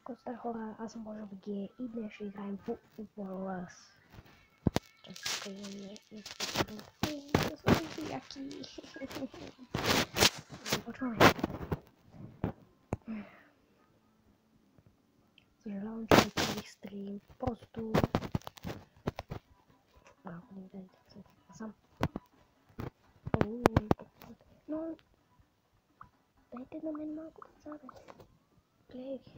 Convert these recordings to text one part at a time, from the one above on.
Коста хора, аз съм Божо БГ и днес ще играем по Wallace. Чакай, не са яки. Започваме. Съжалявам, че не правих стрим. Просто... Малко не дайте се. Аз сам. Но... Дайте на мен малко деца, бе. Гледай ги.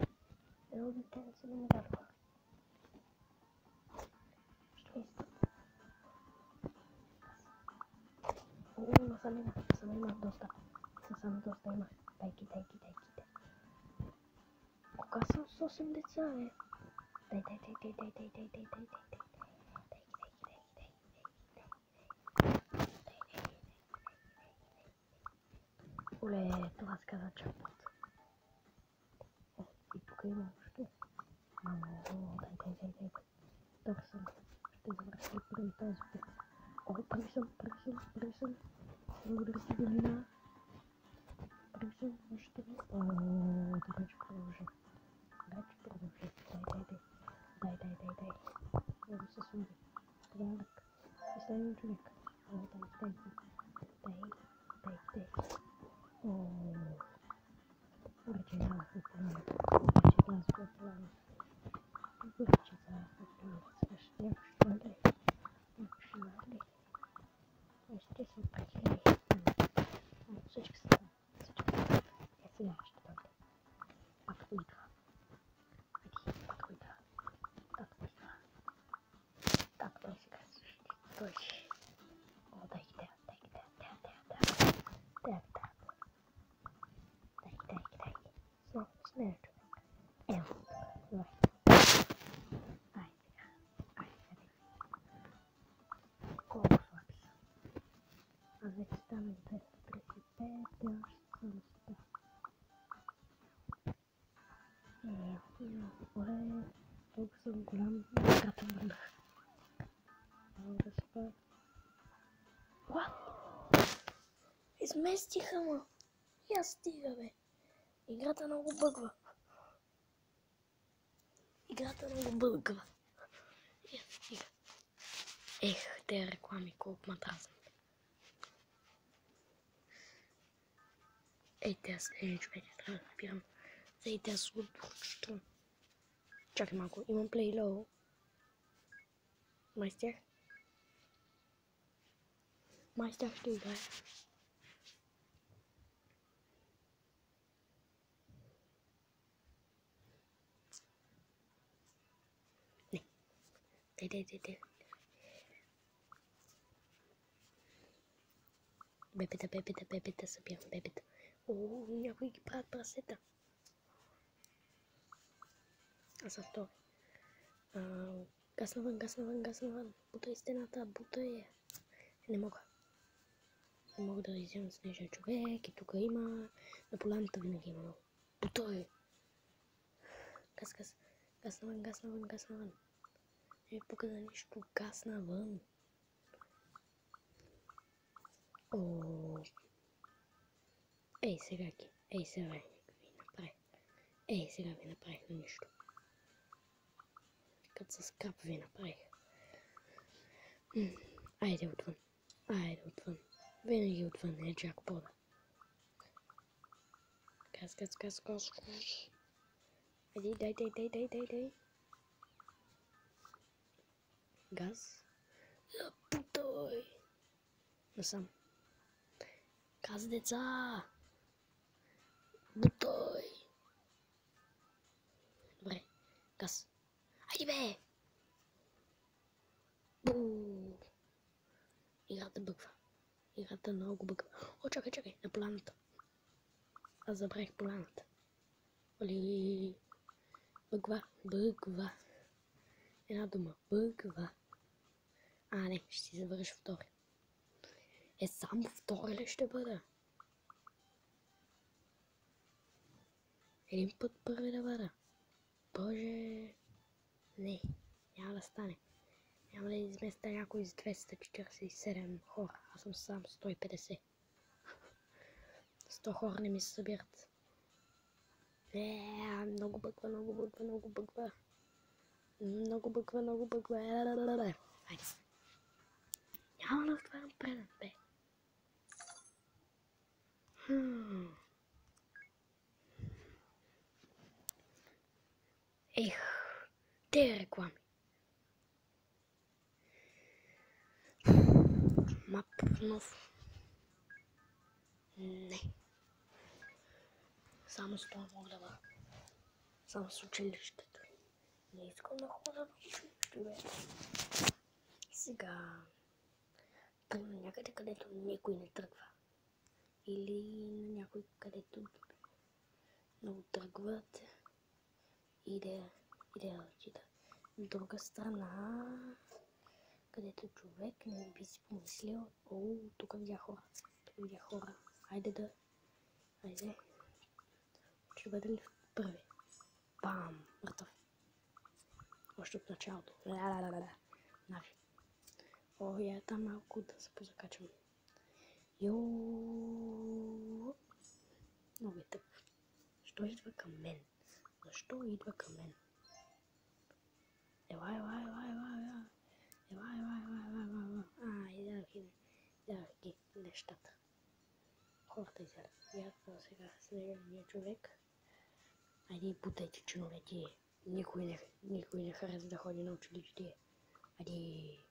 Едно дете не се не дадва. Що е? Насам има доста. Насам доста има. Дай. Кога съм с 8 деца, бе? Дай. Оле, това се казва чакпот. О, и тук има още. Дай. Так съм. Ще завърши преди тази път. О, прави съм. Благодаря ти, Галина. Прави съм, още. О, така че продължи. Дай. Много се слуби. Порядък. Изследвам човек. О, дай. О, вече излязох от плана. Ще съм прехили. Всички са там. Сега ще дойде. Както идва. Както е сега ще дойде. О, дай. Смея човек. Ево. Давай. Айде. Колко слаби са. Аз вече станах 235, те още съм 100. Оле, толкова съм голям, играта върнах. Мога да спа. Уа! Изместиха ма! Я стига, бе! Играта много бъгва. Я стига. Ех, те реклами, колко ма дразнат. Ей, те следни човек, трябва да спирам. Ей, те слушам. Чакай малко, имам плейлоу. Майстер ще играе. Не. Дай. Бебета, събирам бебета. О, някои ги правят прасета. Аз съм втори. Гас навън. Бутай стената, бутай. Не мога да изям снежен човек и тук има. На поляната винаги има много. Бутай. Гас навън. Не показа нищо. Гас навън. О. Ей, сега ви направих на нищо. Като с кап ви направих. Айде отвън. Винаги отвън е джакпода. Газ. Айде, дай. Газ. Путай. Насам. Газ, деца. Бутай. Добре. Газ. Айде, бе. Бу. Играта бъгва. Играта много бъгва. О, чакай. На поляната. Аз забравих поляната. Оли. Бъгва. Една дума. Бъгва. Не, ще си завърша втори. Само втори ли ще бъда? Един път първи да бъда. Боже. Не, няма да стане. Няма да изместа някой с 247 хора. Аз съм сам 150. 100 хора не ми се събират. Много бъгва, много бъгва, много бъгва. Много бъгва, много бъгва. Хайде. Няма да отварям преден, бе. Ех, те реклами. Мап нов. Не. Само с това мога да бъда. Само с училището. Не искам да хода в училище, бе. Сега... тръгна някъде, където никой не тръгва. Или на някой, където много тръгват. И да отида. От друга страна, където човек не би си помислил, тук видя хора. Хайде. Ще бъде ли първи? Бам! Мъртъв. Още от началото. Нави. Я там малко да се позакачам. Много е тъп. Защо идва към мен? Ела. Изядах ги нещата. Хората изядат. Ядва сега следния човек. Айде и бутайте чиновете. Никой не харесва да ходи на училище. Айде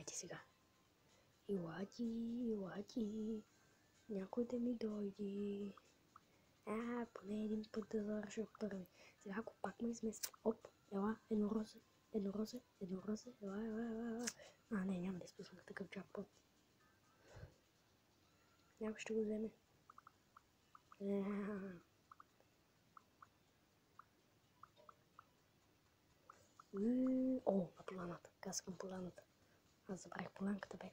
сега. Илати. Някой да ми дойде. Поне един път да завърша първи. Сега ако пак ме измести. Оп, ела, едно розе. Ела. Не, няма да изпусна такъв джакпот. Някой ще го вземе. На поляната. Каскам поляната. Аз забравих полянката, бе.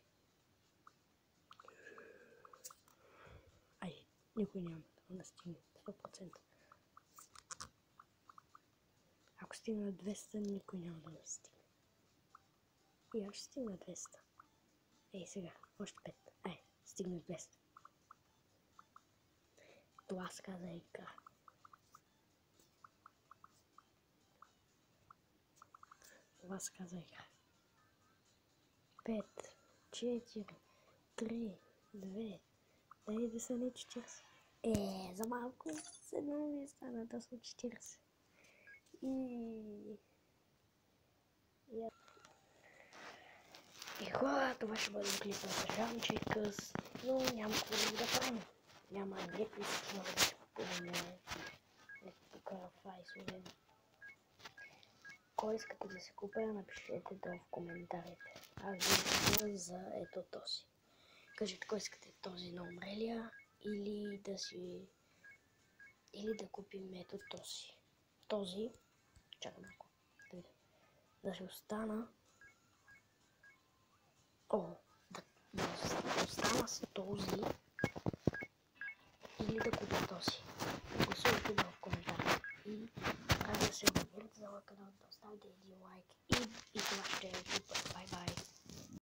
Никой няма да стигне 100%. Ако стигна 200, никой няма да стигне. И аз ще стигна 200. Сега, още 5. Стигна 200. Това се каза игра. Това се каза игра. 5, 4, 3, 2, дай да са не 40. За малко с едно ми стана да са 40. И хора, това ще бъде клипа за Жанчикъс, но няма какво да правим. Няма някакви скинове да си купуваме. Тук файсове. Кой искате да се купя, напишете долу в коментарите. Аз ви говоря за ето този. Кажете кой искате, този на умрелия или да купим ето този. Този, чакай малко, да си остана. Да остана с този или да купя този. Гласувайте долу в коментарите. И трябва да се абонирате за моя канал, да оставите един лайк и това ще е клипът. Бай-бай!